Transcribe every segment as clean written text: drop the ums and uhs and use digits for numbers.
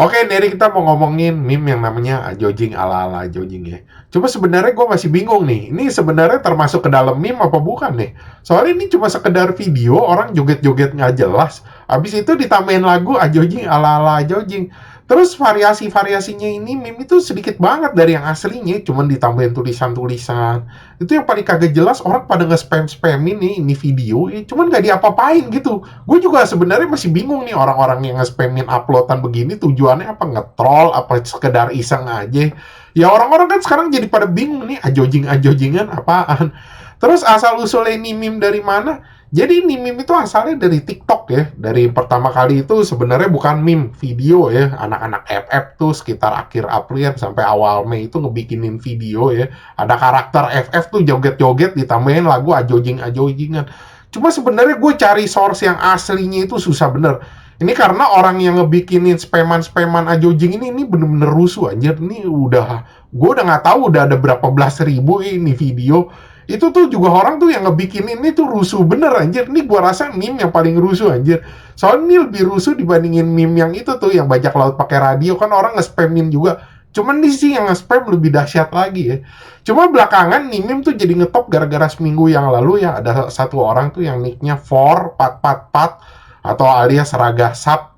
Oke, dari kita mau ngomongin meme yang namanya Ajojing ala-ala Ajojing ya. Cuma sebenarnya gue masih bingung nih, ini sebenarnya termasuk ke dalam meme apa bukan nih? Soalnya ini cuma sekedar video orang joget-joget nggak jelas, habis itu ditambahin lagu Ajojing ala-ala Ajojing. Terus variasi-variasinya ini meme itu sedikit banget dari yang aslinya, cuman ditambahin tulisan-tulisan. Itu yang paling kagak jelas, orang pada nge-spam-spam ini video, cuman nggak diapa-apain gitu. Gue juga sebenarnya masih bingung nih orang-orang yang nge-spamin uploadan begini tujuannya apa, nge-troll apa sekedar iseng aja. Ya orang-orang kan sekarang jadi pada bingung nih ajojing-ajojingan apaan. Terus asal usulnya ini meme dari mana? Jadi ini meme itu asalnya dari TikTok ya. Dari pertama kali itu sebenarnya bukan meme, video ya. Anak-anak FF tuh sekitar akhir April sampai awal Mei itu ngebikinin video ya. Ada karakter FF tuh joget-joget ditambahin lagu ajojing-ajojingan. Cuma sebenarnya gue cari source yang aslinya itu susah bener. Ini karena orang yang ngebikinin spaman-spaman ajojing ini bener-bener rusuh anjir. Ini gue udah nggak tahu udah ada berapa belas ribu ini video. Itu tuh juga orang tuh yang ngebikinin ini tuh rusuh bener anjir. Ini gue rasa meme yang paling rusuh anjir. Soalnya ini lebih rusuh dibandingin meme yang itu tuh yang bajak laut pakai radio, kan orang nge-spamin juga. Cuman nih sih yang nge-spam lebih dahsyat lagi ya. Cuma belakangan nih meme tuh jadi ngetop gara-gara seminggu yang lalu ya ada satu orang tuh yang nicknya for pat pat pat atau alias Raga Sap.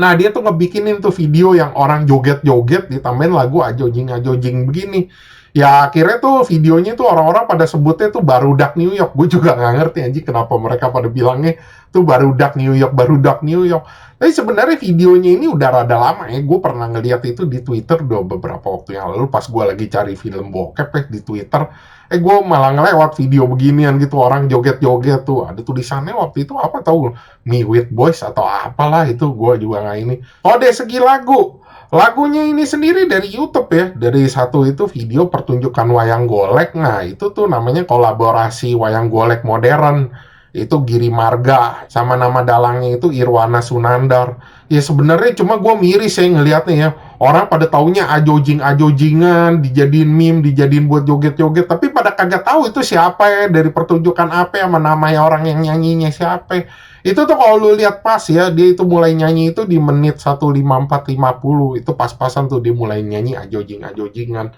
Nah dia tuh ngebikinin tuh video yang orang joget-joget ditambahin lagu ajojing-ajojing begini. Ya akhirnya tuh videonya tuh orang-orang pada sebutnya tuh barudak New York. Gue juga nggak ngerti anjing kenapa mereka pada bilangnya tuh barudak New York, barudak New York. Tapi sebenarnya videonya ini udah rada lama ya. Gue pernah ngeliat itu di Twitter udah beberapa waktu yang lalu pas gue lagi cari film bokep ya di Twitter. Gue malah ngelewat video beginian gitu, orang joget-joget tuh. Ada tulisannya waktu itu apa tahu, Me With Boys atau apalah itu, gue juga nggak ini. Oh, dari segi lagu. Lagunya ini sendiri dari YouTube ya, dari satu itu video pertunjukan wayang golek. Nah, itu tuh namanya kolaborasi wayang golek modern. Itu Giri Marga, sama nama dalangnya itu Irwana Sunandar. Ya sebenarnya cuma gue miris ya ngeliatnya ya. Orang pada taunya ajojing-ajojingan, dijadiin meme, dijadiin buat joget-joget. Tapi pada kagak tahu itu siapa ya, dari pertunjukan apa ya, namanya orang yang nyanyinya siapa. Itu tuh kalau lu lihat pas ya, dia itu mulai nyanyi itu di menit 1:54:50. Itu pas-pasan tuh dia mulai nyanyi ajojing-ajojingan.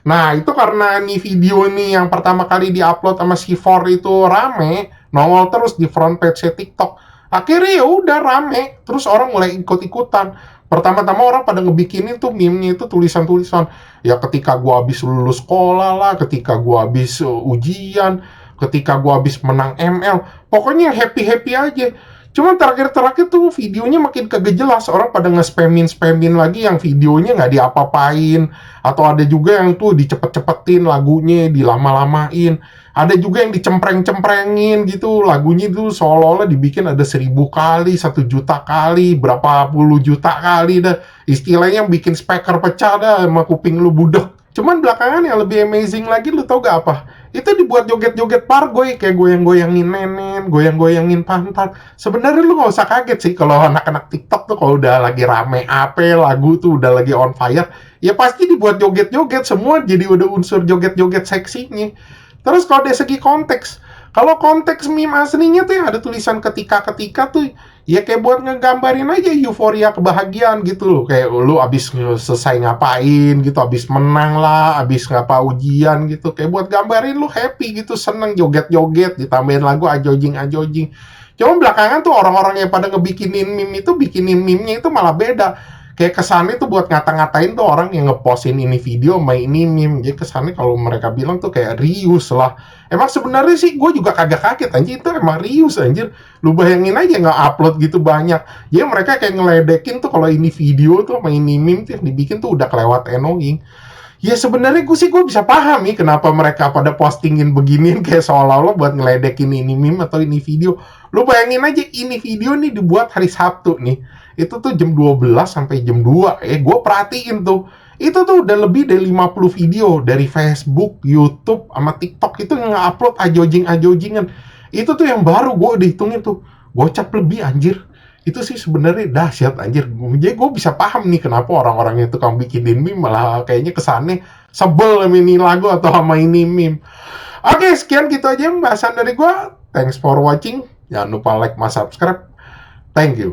Nah, itu karena nih video nih yang pertama kali diupload sama si For itu rame, nongol terus di front page TikTok. Akhirnya ya udah rame, terus orang mulai ikut-ikutan. Pertama-tama orang pada ngebikinin tuh meme-nya itu tulisan-tulisan. Ya ketika gua habis lulus sekolah lah, ketika gua habis ujian, ketika gua habis menang ML. Pokoknya happy-happy aja. Cuma terakhir-terakhir tuh videonya makin kagak jelas. Orang pada nge-spamin lagi yang videonya nggak diapa-apain. Atau ada juga yang tuh dicepet-cepetin lagunya, dilama-lamain. Ada juga yang dicempreng-cemprengin gitu. Lagunya tuh seolah-olah dibikin ada 1000 kali, 1 juta kali, berapa puluh juta kali dah. Istilahnya bikin speaker pecah dah sama kuping lu budek. Cuman belakangan yang lebih amazing lagi, lu tau gak apa? Itu dibuat joget-joget pargoy, kayak goyang-goyangin nenen, goyang-goyangin pantat. Sebenarnya lu gak usah kaget sih kalau anak-anak TikTok tuh kalau udah lagi rame apa lagu tuh udah lagi on fire, ya pasti dibuat joget-joget semua, jadi udah unsur joget-joget seksinya. Terus kalau dari segi konteks, kalau konteks meme aslinya tuh yang ada tulisan ketika-ketika tuh ya kayak buat ngegambarin aja euforia kebahagiaan gitu loh. Kayak lu abis selesai ngapain gitu, abis menang lah, abis ngapa ujian gitu. Kayak buat gambarin lu happy gitu, seneng joget-joget, ditambahin lagu ajojing-ajojing. Cuma belakangan tuh orang-orang yang pada ngebikinin meme itu, bikinin meme-nya itu malah beda. Kayak kesannya tuh buat ngata-ngatain tuh orang yang ngepostin ini video sama ini meme. Jadi kesannya kalau mereka bilang tuh kayak rius lah. Emang sebenarnya sih gue juga kagak kaget anjir, itu emang rius anjir. Lu bayangin aja nggak upload gitu banyak. Jadi mereka kayak ngeledekin tuh kalau ini video tuh sama ini meme tuh yang dibikin tuh udah kelewat annoying. Ya sebenarnya gue bisa paham nih kenapa mereka pada postingin beginian kayak seolah-olah buat ngeledekin ini meme atau ini video. Lu bayangin aja ini video nih dibuat hari Sabtu nih. Itu tuh jam 12 sampai jam 2. Gue perhatiin tuh. Itu tuh udah lebih dari 50 video dari Facebook, YouTube, sama TikTok itu nge-upload ajojing-ajojingan. Itu tuh yang baru gue udah hitungin tuh. Gocap lebih anjir. Itu sih sebenarnya dahsyat anjir. Jadi gue bisa paham nih kenapa orang-orang yang tukang bikinin meme malah kayaknya kesannya sebel sama ini lagu atau sama ini meme. Oke, sekian gitu aja pembahasan dari gue. Thanks for watching. Jangan lupa like, subscribe. Thank you.